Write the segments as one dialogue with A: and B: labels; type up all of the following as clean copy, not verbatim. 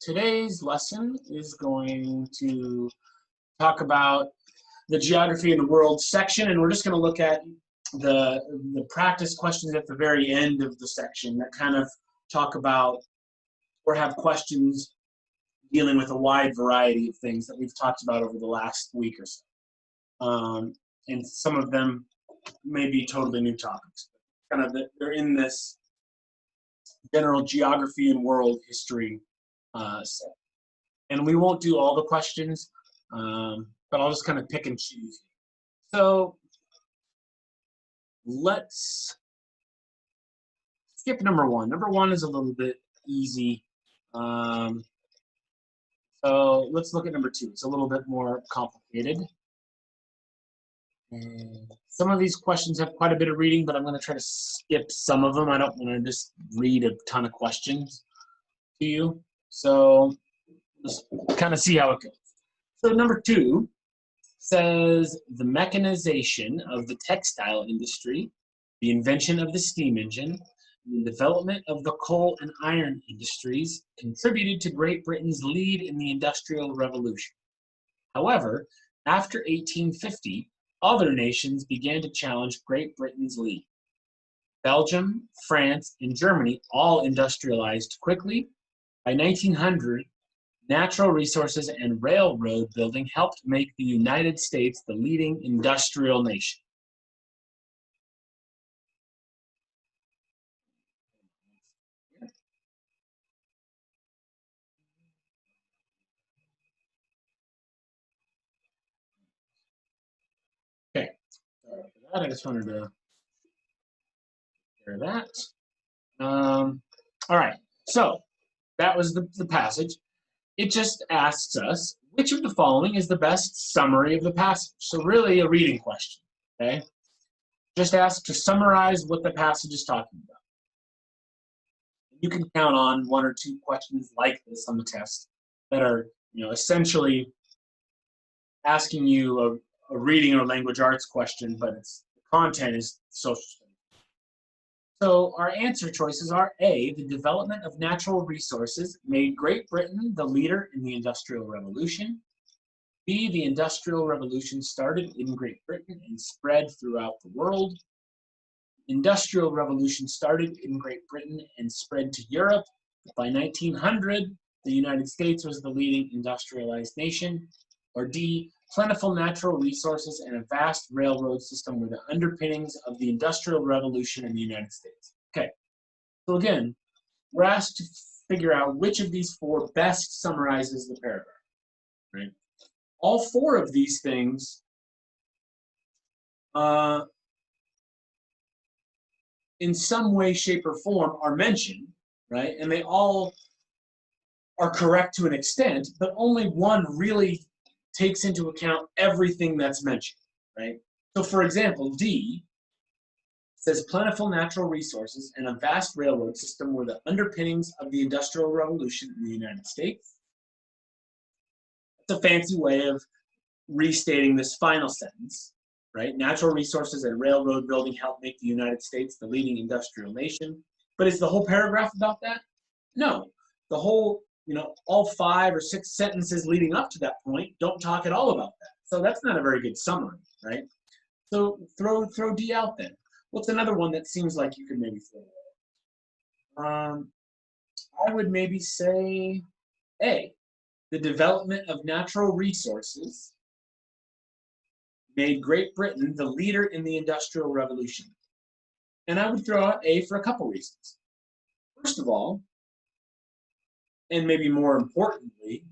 A: Today's lesson is going to talk about the geography and the world section, and we're just going to look at the practice questions at the very end of the section that kind of talk about or have questions dealing with a wide variety of things that we've talked about over the last week or so. And some of them may be totally new topics. Kind of they're in this general geography and world history set. And we won't do all the questions, but I'll just kind of pick and choose. So let's skip number one. Number one is a little bit easy. So let's look at number two. It's a little bit more complicated. And some of these questions have quite a bit of reading, but I'm going to try to skip some of them. I don't want to just read a ton of questions to you. So let's kind of see how it goes. So number two says the mechanization of the textile industry, the invention of the steam engine, and the development of the coal and iron industries contributed to Great Britain's lead in the Industrial Revolution. However, after 1850, other nations began to challenge Great Britain's lead. Belgium, France, and Germany all industrialized quickly. By 1900, natural resources and railroad building helped make the United States the leading industrial nation. Okay, sorry for that. I just wanted to share that. All right, so that was the passage. It just asks us, which of the following is the best summary of the passage? So really a reading question, okay? Just ask to summarize what the passage is talking about. You can count on one or two questions like this on the test that are, essentially asking you a reading or language arts question, but the content is social studies. So our answer choices are A, the development of natural resources made Great Britain the leader in the Industrial Revolution. B, the Industrial Revolution started in Great Britain and spread throughout the world. Industrial Revolution started in Great Britain and spread to Europe. By 1900, the United States was the leading industrialized nation. Or D, plentiful natural resources and a vast railroad system were the underpinnings of the Industrial Revolution in the United States. Okay, so again, we're asked to figure out which of these four best summarizes the paragraph, right? All four of these things in some way, shape, or form are mentioned, right? And they all are correct to an extent, but only one really takes into account everything that's mentioned, right? So for example, D says plentiful natural resources and a vast railroad system were the underpinnings of the Industrial Revolution in the United States. It's a fancy way of restating this final sentence, right? Natural resources and railroad building helped make the United States the leading industrial nation. But is the whole paragraph about that? No. The whole, all 5 or 6 sentences leading up to that point don't talk at all about that. So that's not a very good summary, right? So throw D out then. What's another one that seems like you could maybe throw away? I would maybe say A, the development of natural resources made Great Britain the leader in the Industrial Revolution. And I would throw out A for a couple reasons. First of all, and maybe more importantly,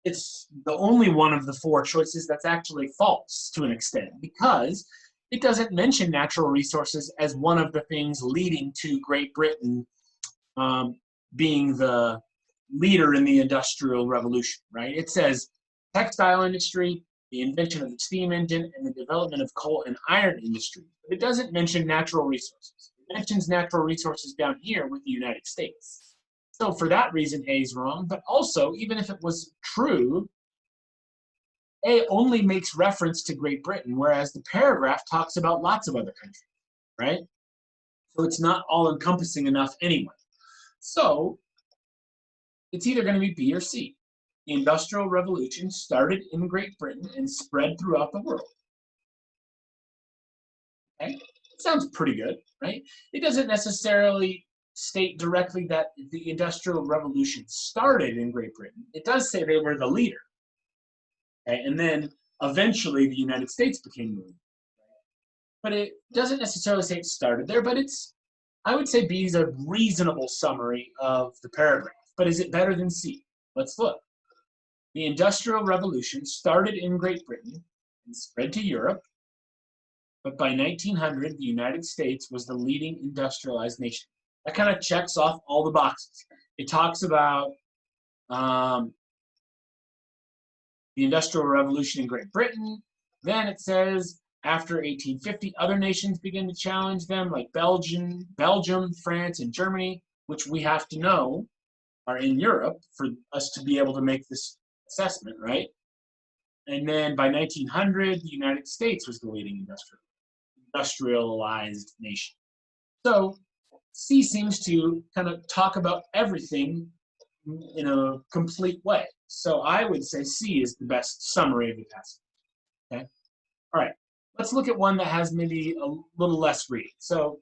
A: it's the only one of the 4 choices that's actually false to an extent, because it doesn't mention natural resources as one of the things leading to Great Britain being the leader in the Industrial Revolution, right? It says textile industry, the invention of the steam engine, and the development of coal and iron industry. But it doesn't mention natural resources. It mentions natural resources down here with the United States. So for that reason, A is wrong. But also, even if it was true, A only makes reference to Great Britain, whereas the paragraph talks about lots of other countries, right? So it's not all-encompassing enough anyway. So it's either going to be B or C. The Industrial Revolution started in Great Britain and spread throughout the world. Okay, sounds pretty good, right? It doesn't necessarily state directly that the Industrial Revolution started in Great Britain. It does say they were the leader. Okay, and then eventually the United States became the leader. But it doesn't necessarily say it started there, but I would say B is a reasonable summary of the paragraph. But is it better than C? Let's look. The Industrial Revolution started in Great Britain and spread to Europe, but by 1900, the United States was the leading industrialized nation. That kind of checks off all the boxes. It talks about the Industrial Revolution in Great Britain. Then it says, after 1850, other nations began to challenge them, like Belgium, France, and Germany, which we have to know are in Europe for us to be able to make this assessment, right? And then by 1900, the United States was the leading industrialized nation. So C seems to kind of talk about everything in a complete way. So I would say C is the best summary of the passage. Okay. All right. Let's look at one that has maybe a little less reading. So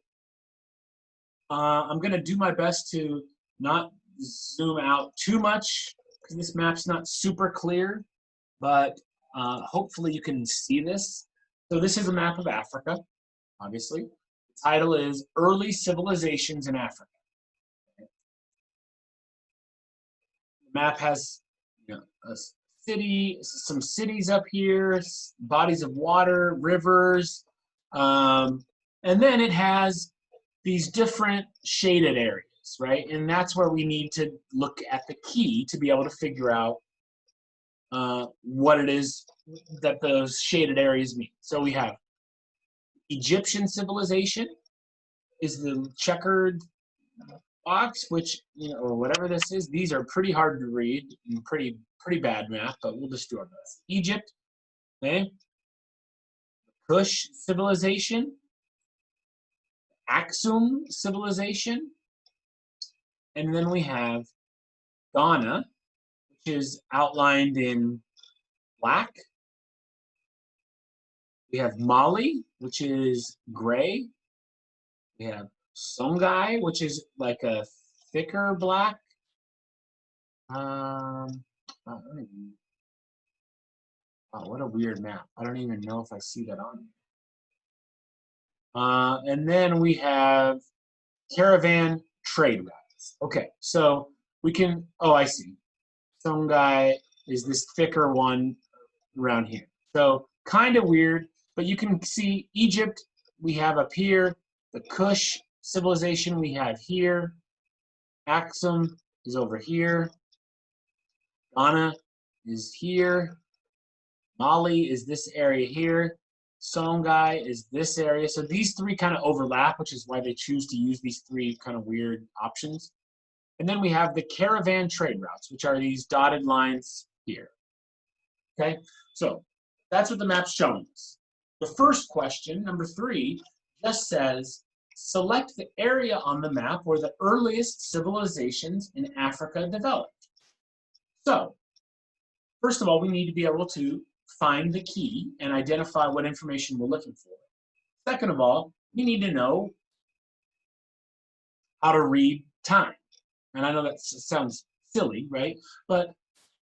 A: I'm going to do my best to not zoom out too much because this map's not super clear, but hopefully you can see this. So this is a map of Africa, obviously. The title is Early Civilizations in Africa. Okay. The map has a city, some cities up here, bodies of water, rivers, and then it has these different shaded areas, right? And that's where we need to look at the key to be able to figure out what it is that those shaded areas mean. So we have Egyptian civilization is the checkered box, which, or whatever this is. These are pretty hard to read and pretty bad math, but we'll just do our best. Egypt, okay? Kush civilization, Aksum civilization, and then we have Ghana, which is outlined in black. We have Mali, which is gray. We have Songhai, which is like a thicker black. Oh, what a weird map. I don't even know if I see that on here. And then we have caravan trade routes. Okay, so we can, oh, I see. Songhai is this thicker one around here. So kind of weird, but you can see Egypt we have up here, the Kush civilization we have here, Aksum is over here, Ghana is here, Mali is this area here, Songhai is this area. So these three kind of overlap, which is why they choose to use these three kind of weird options. And then we have the caravan trade routes, which are these dotted lines here. Okay, so that's what the map's showing us. The first question, number 3, just says, select the area on the map where the earliest civilizations in Africa developed. So, first of all, we need to be able to find the key and identify what information we're looking for. Second of all, we need to know how to read time. And I know that sounds silly, right? But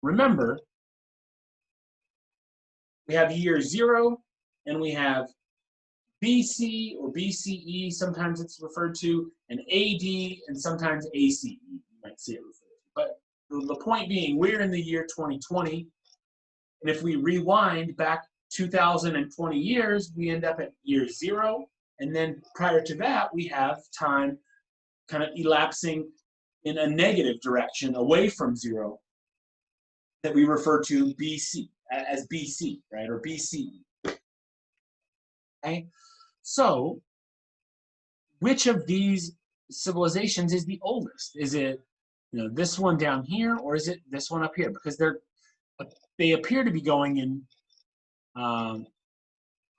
A: remember, we have year 0, and we have BC or BCE, sometimes it's referred to, and AD, and sometimes ACE, you might see it referred to. But the point being, we're in the year 2020, and if we rewind back 2020 years, we end up at year 0, and then prior to that, we have time kind of elapsing in a negative direction away from 0 that we refer to BC, as BC, right, or BCE. Okay, so which of these civilizations is the oldest? Is it, this one down here, or is it this one up here? Because they appear to be going in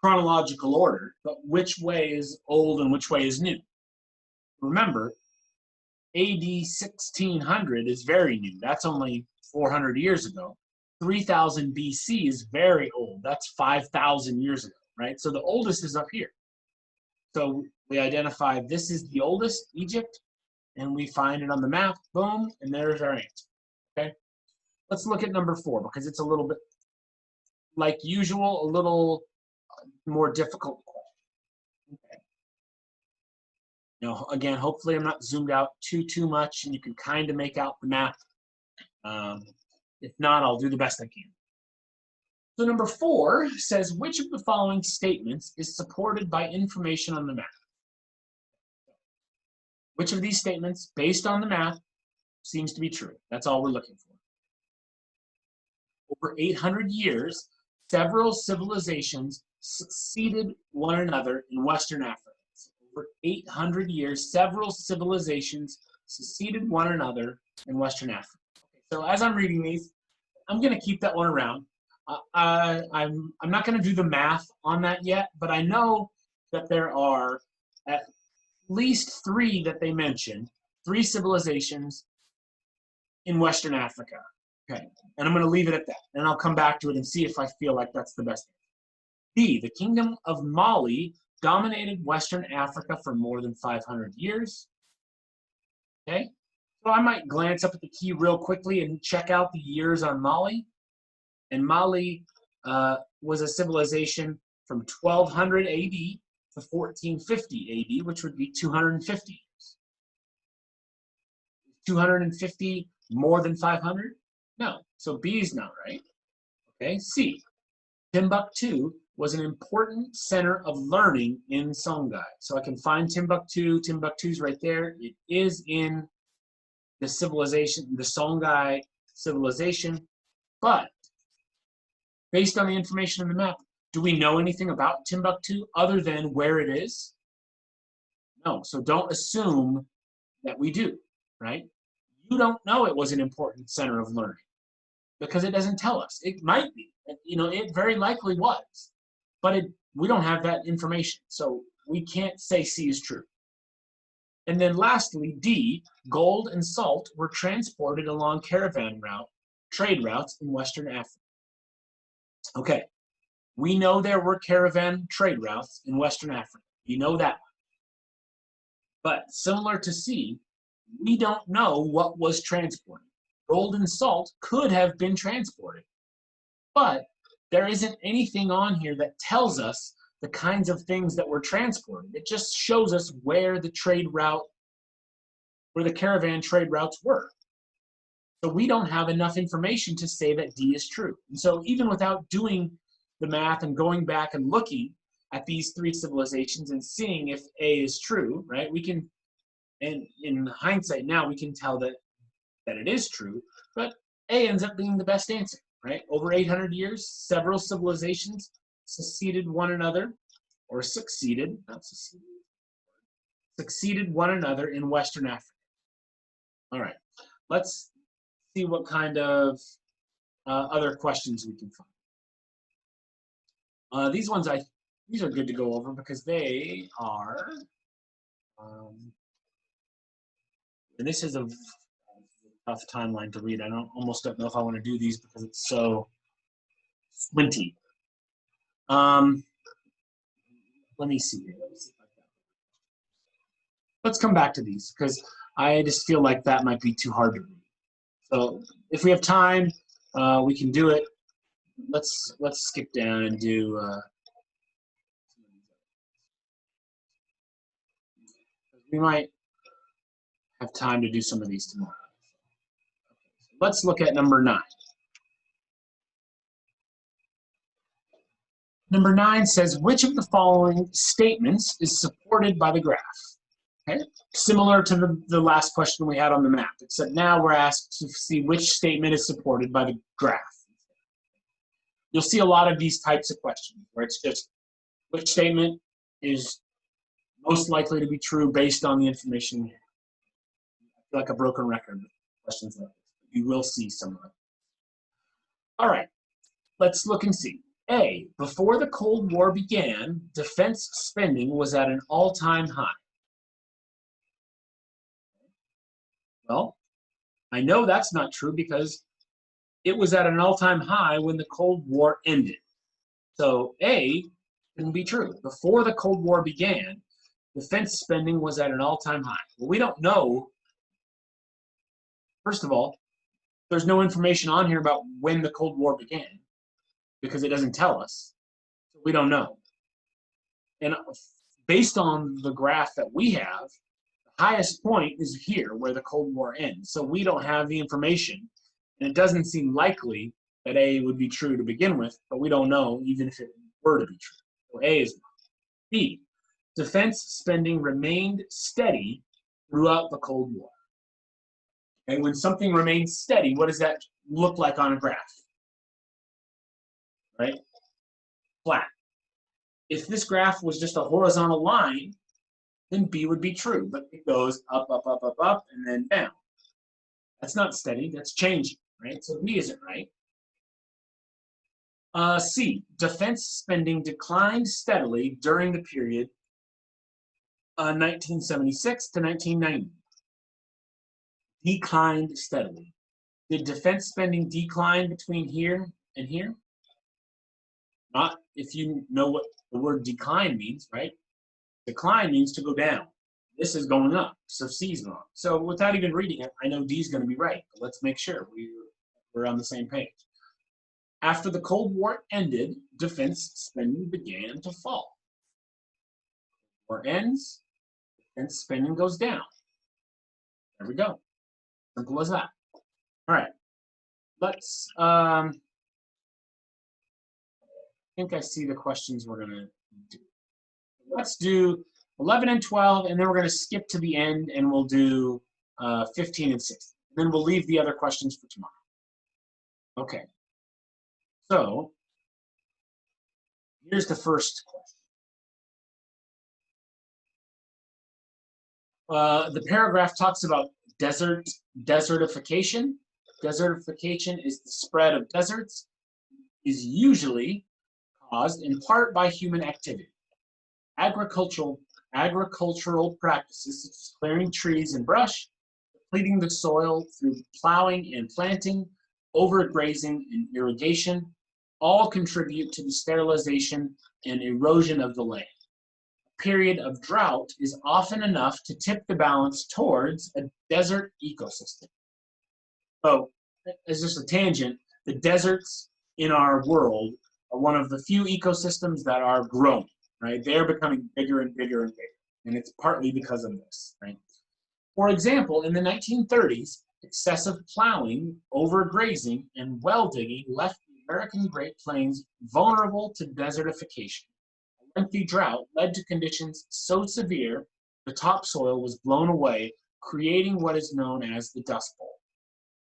A: chronological order, but which way is old and which way is new? Remember, AD 1600 is very new. That's only 400 years ago. 3000 BC is very old. That's 5,000 years ago, right? So the oldest is up here. So we identify this is the oldest, Egypt, and we find it on the map, boom, and there's our answer, okay? Let's look at number 4 because it's a little bit, like usual, a little more difficult question. Okay. Now, again, hopefully I'm not zoomed out too much and you can kind of make out the map. If not, I'll do the best I can. So number 4 says, which of the following statements is supported by information on the map? Which of these statements, based on the map, seems to be true? That's all we're looking for. Over 800 years, several civilizations succeeded one another in Western Africa. So over 800 years, several civilizations succeeded one another in Western Africa. Okay, so as I'm reading these, I'm going to keep that one around. I'm not going to do the math on that yet, but I know that there are at least 3 that they mentioned, 3 civilizations in Western Africa. Okay, and I'm going to leave it at that, and I'll come back to it and see if I feel like that's the best. B, the kingdom of Mali dominated Western Africa for more than 500 years. Okay, so I might glance up at the key real quickly and check out the years on Mali. And Mali was a civilization from 1200 AD to 1450 AD, which would be 250 years. 250 more than 500? No, so B is not right. Okay, C, Timbuktu was an important center of learning in Songhai. So I can find Timbuktu. Timbuktu's right there. It is in the civilization, the Songhai civilization, but based on the information in the map, do we know anything about Timbuktu other than where it is? No, so don't assume that we do, right? You don't know it was an important center of learning because it doesn't tell us. It might be, it very likely was, but we don't have that information, so we can't say C is true. And then lastly, D, gold and salt were transported along trade routes in Western Africa. Okay, we know there were caravan trade routes in Western Africa. You know that. But similar to C, we don't know what was transported. Gold and salt could have been transported, but there isn't anything on here that tells us the kinds of things that were transported. It just shows us where the caravan trade routes were. So we don't have enough information to say that D is true. And so even without doing the math and going back and looking at these 3 civilizations and seeing if A is true, right? We can, and in hindsight now, we can tell that it is true, but A ends up being the best answer, right? Over 800 years, several civilizations succeeded one another, or succeeded, not succeeded, succeeded one another in Western Africa. All right, let's see what kind of other questions we can find. These are good to go over because they are, and this is a tough timeline to read. I almost don't know if I want to do these because it's so squinty. Let me see here. Let's come back to these because I just feel like that might be too hard to read. So if we have time, we can do it. Let's skip down and do. We might have time to do some of these tomorrow. Let's look at number 9. Number 9 says, which of the following statements is supported by the graph? Okay, similar to the last question we had on the map, except now we're asked to see which statement is supported by the graph. You'll see a lot of these types of questions where it's just which statement is most likely to be true based on the information we have. I feel like a broken record with questions like this. You will see some of them. All right, let's look and see. A, before the Cold War began, defense spending was at an all-time high. Well, I know that's not true because it was at an all-time high when the Cold War ended. So A couldn't be true. Before the Cold War began, defense spending was at an all-time high. Well, we don't know. First of all, there's no information on here about when the Cold War began because it doesn't tell us. So we don't know. And based on the graph that we have, the highest point is here where the Cold War ends. So we don't have the information. And it doesn't seem likely that A would be true to begin with, but we don't know even if it were to be true. So A is wrong. B, defense spending remained steady throughout the Cold War. And when something remains steady, what does that look like on a graph? Right? Flat. If this graph was just a horizontal line, then B would be true, but it goes up, up, up, up, up, and then down. That's not steady, that's changing, right? So B isn't right. C, defense spending declined steadily during the period 1976 to 1990. Declined steadily. Did defense spending decline between here and here? Not if you know what the word decline means, right? Decline means to go down. This is going up, so C is wrong. So without even reading it, I know D is going to be right. But let's make sure we're on the same page. After the Cold War ended, defense spending began to fall. War ends, defense spending goes down. There we go. Simple as that. All right. Let's, I think I see the questions we're going to do. Let's do 11 and 12, and then we're going to skip to the end, and we'll do 15 and 16. Then we'll leave the other questions for tomorrow. Okay. So here's the first question. The paragraph talks about desertification. Desertification is the spread of deserts, is usually caused in part by human activity. Agricultural practices such as clearing trees and brush, depleting the soil through plowing and planting, overgrazing and irrigation, all contribute to the sterilization and erosion of the land. A period of drought is often enough to tip the balance towards a desert ecosystem. So, as just a tangent, the deserts in our world are one of the few ecosystems that are growing, right? They're becoming bigger and bigger and bigger, and it's partly because of this, right? For example, in the 1930s, excessive plowing, overgrazing, and well digging left the American Great Plains vulnerable to desertification. A lengthy drought led to conditions so severe the topsoil was blown away, creating what is known as the Dust Bowl.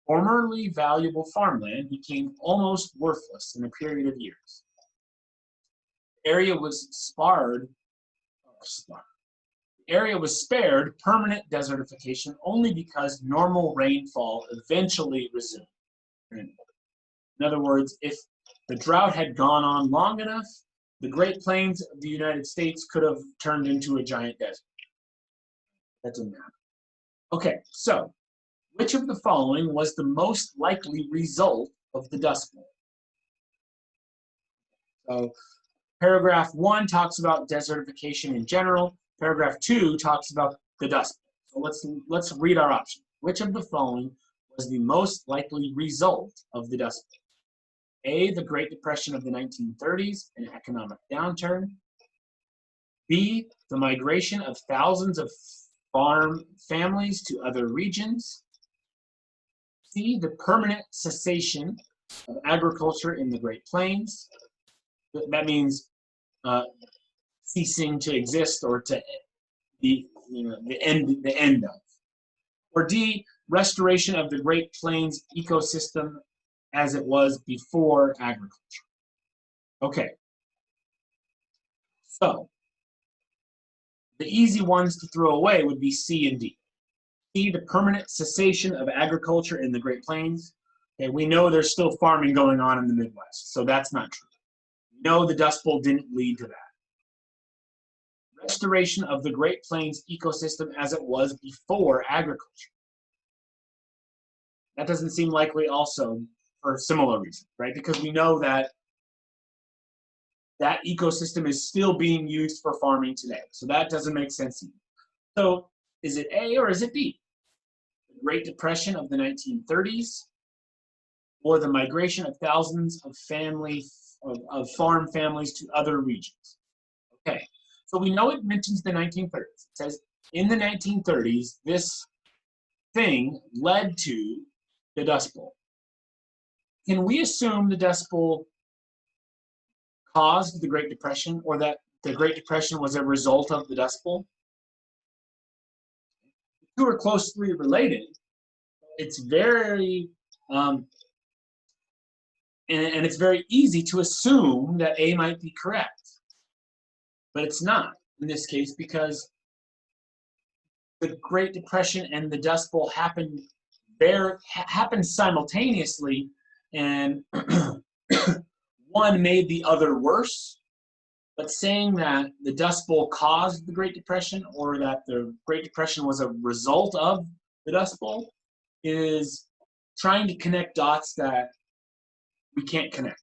A: Formerly valuable farmland became almost worthless in a period of years. The area was spared permanent desertification only because normal rainfall eventually resumed. In other words, if the drought had gone on long enough, the Great Plains of the United States could have turned into a giant desert. That didn't happen. Okay, so which of the following was the most likely result of the Dust Bowl? So paragraph 1 talks about desertification in general. Paragraph 2 talks about the Dust Bowl. So let's read our options. Which of the following was the most likely result of the Dust Bowl? A, the Great Depression of the 1930s, an economic downturn. B, the migration of thousands of farm families to other regions. C, the permanent cessation of agriculture in the Great Plains. That means ceasing to exist or to the end of. Or D, restoration of the Great Plains ecosystem as it was before agriculture. Okay. So the easy ones to throw away would be C and D. C, the permanent cessation of agriculture in the Great Plains. Okay, we know there's still farming going on in the Midwest, so that's not true. No, the Dust Bowl didn't lead to that. Restoration of the Great Plains ecosystem as it was before agriculture. That doesn't seem likely also for a similar reason, right? Because we know that that ecosystem is still being used for farming today. So that doesn't make sense either. So is it A or is it B? The Great Depression of the 1930s or the migration of thousands of farm families to other regions? Okay, so we know it mentions the 1930s. It says in the 1930s, this thing led to the Dust Bowl. Can we assume the Dust Bowl caused the Great Depression, or that the Great Depression was a result of the Dust Bowl? The two are closely related. It's very, and it's very easy to assume that A might be correct, but it's not in this case because the Great Depression and the Dust Bowl happened simultaneously, and one made the other worse. But saying that the Dust Bowl caused the Great Depression or that the Great Depression was a result of the Dust Bowl is trying to connect dots that we can't connect.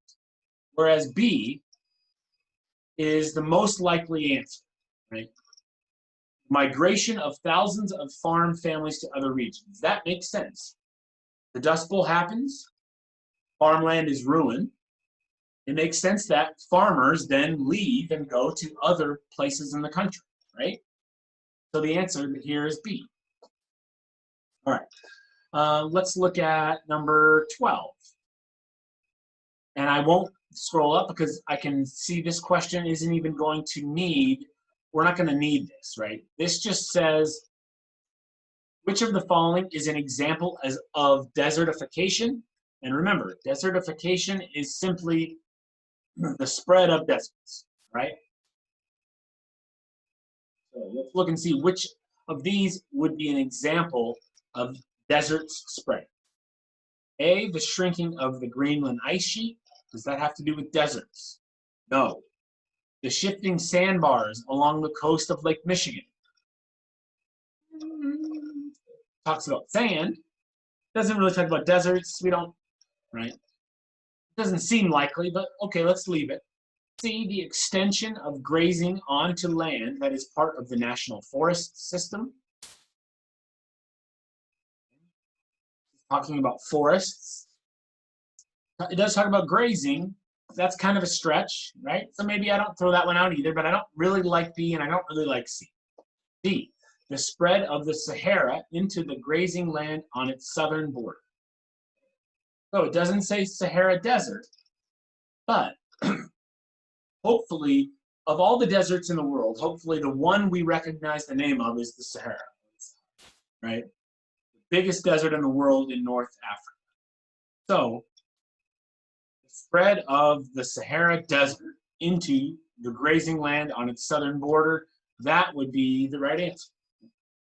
A: Whereas B is the most likely answer, right? Migration of thousands of farm families to other regions. That makes sense. The Dust Bowl happens, farmland is ruined. It makes sense that farmers then leave and go to other places in the country, right? So the answer here is B. All right, let's look at number 12. And I won't scroll up because I can see this question isn't even going to need, we're not going to need this, right? This just says, which of the following is an example of desertification? And remember, desertification is simply the spread of deserts, right? So let's look and see which of these would be an example of deserts spread. A, the shrinking of the Greenland ice sheet. Does that have to do with deserts? No. The shifting sandbars along the coast of Lake Michigan. Talks about sand. Doesn't really talk about deserts. We don't, right? Doesn't seem likely, but okay, let's leave it. C, the extension of grazing onto land that is part of the national forest system. Talking about forests. It does talk about grazing. That's kind of a stretch, right? So maybe I don't throw that one out either, but I don't really like B and I don't really like C. D, the spread of the Sahara into the grazing land on its southern border. So it doesn't say Sahara Desert, but hopefully, of all the deserts in the world, hopefully the one we recognize the name of is the Sahara, right? The biggest desert in the world in North Africa. So the spread of the Sahara Desert into the grazing land on its southern border, that would be the right answer.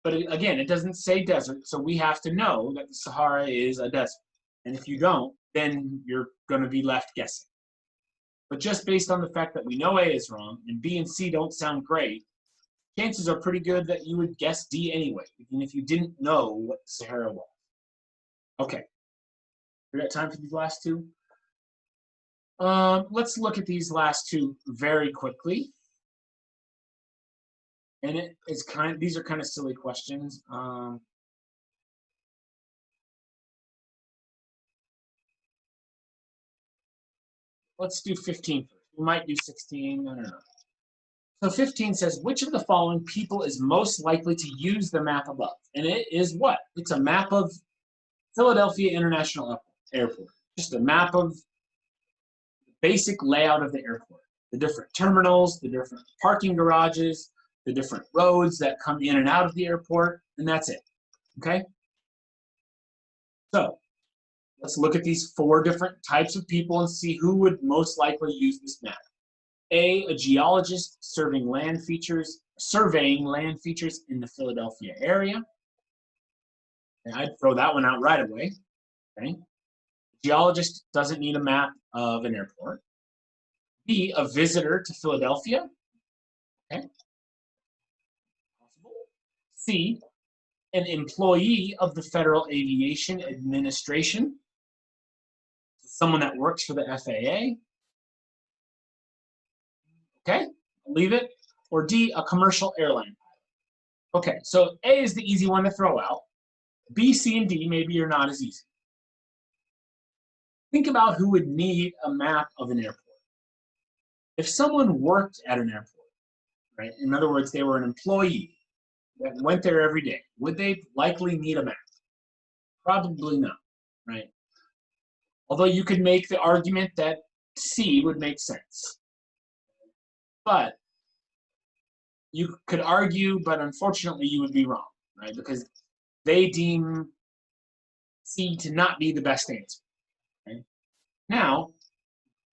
A: But again, it doesn't say desert, so we have to know that the Sahara is a desert. And if you don't, then you're going to be left guessing. But just based on the fact that we know A is wrong and B and C don't sound great, chances are pretty good that you would guess D anyway, even if you didn't know what the Sahara was. Okay, we got time for these last two? Let's look at these last two very quickly. And these are kind of silly questions. Let's do 15 first. We might do 16, I don't know. So 15 says, which of the following people is most likely to use the map above? And it is what? It's a map of Philadelphia International Airport. Just a map of the basic layout of the airport. The different terminals, the different parking garages, the different roads that come in and out of the airport, and that's it, okay? So let's look at these 4 different types of people and see who would most likely use this map. A geologist surveying land features in the Philadelphia area. And I'd throw that one out right away. Okay. A geologist doesn't need a map of an airport. B, a visitor to Philadelphia. Okay. C, an employee of the Federal Aviation Administration, someone that works for the FAA. Okay, leave it. Or D, a commercial airline pilot. Okay, so A is the easy one to throw out. B, C, and D maybe are not as easy. Think about who would need a map of an airport. If someone worked at an airport, right? In other words, they were an employee that went there every day, would they likely need a map? Probably not, right? Although you could make the argument that C would make sense. But you could argue, but unfortunately you would be wrong, right? Because they deem C to not be the best answer. Okay? Now,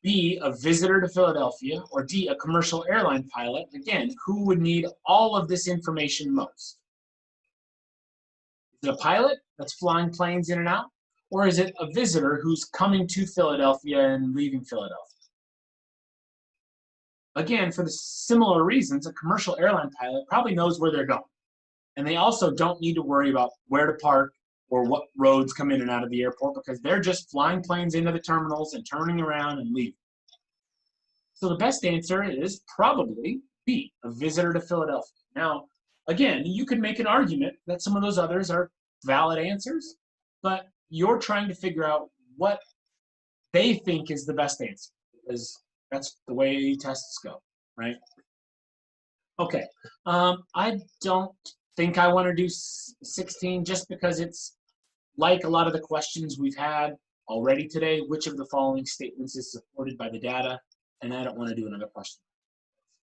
A: B, a visitor to Philadelphia, or D, a commercial airline pilot. Again, who would need all of this information most? Is it a pilot that's flying planes in and out? Or is it a visitor who's coming to Philadelphia and leaving Philadelphia? Again, for the similar reasons, a commercial airline pilot probably knows where they're going. And they also don't need to worry about where to park or what roads come in and out of the airport because they're just flying planes into the terminals and turning around and leaving. So the best answer is probably B, a visitor to Philadelphia. Now, again, you could make an argument that some of those others are valid answers, but you're trying to figure out what they think is the best answer because that's the way tests go, right? Okay, I don't think I want to do 16 just because it's like a lot of the questions we've had already today. Which of the following statements is supported by the data? And I don't want to do another question.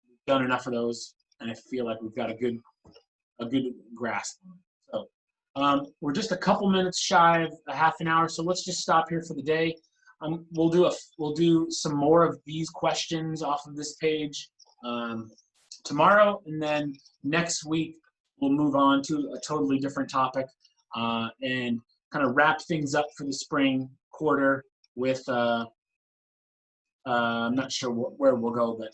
A: We've done enough of those, and I feel like we've got a good grasp on it. So we're just a couple minutes shy of a half an hour, so let's just stop here for the day. We'll do some more of these questions off of this page tomorrow, and then next week we'll move on to a totally different topic and kind of wrap things up for the spring quarter with I'm not sure where we'll go, but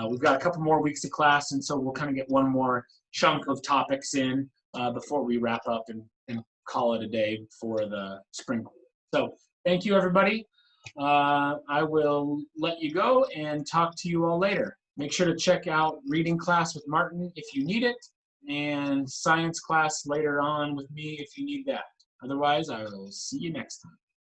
A: we've got a couple more weeks of class, and so we'll kind of get one more chunk of topics in before we wrap up and call it a day for the spring quarter. So thank you, everybody. I will let you go and talk to you all later. Make sure to check out reading class with Martin if you need it, and science class later on with me if you need that. Otherwise, I will see you next time.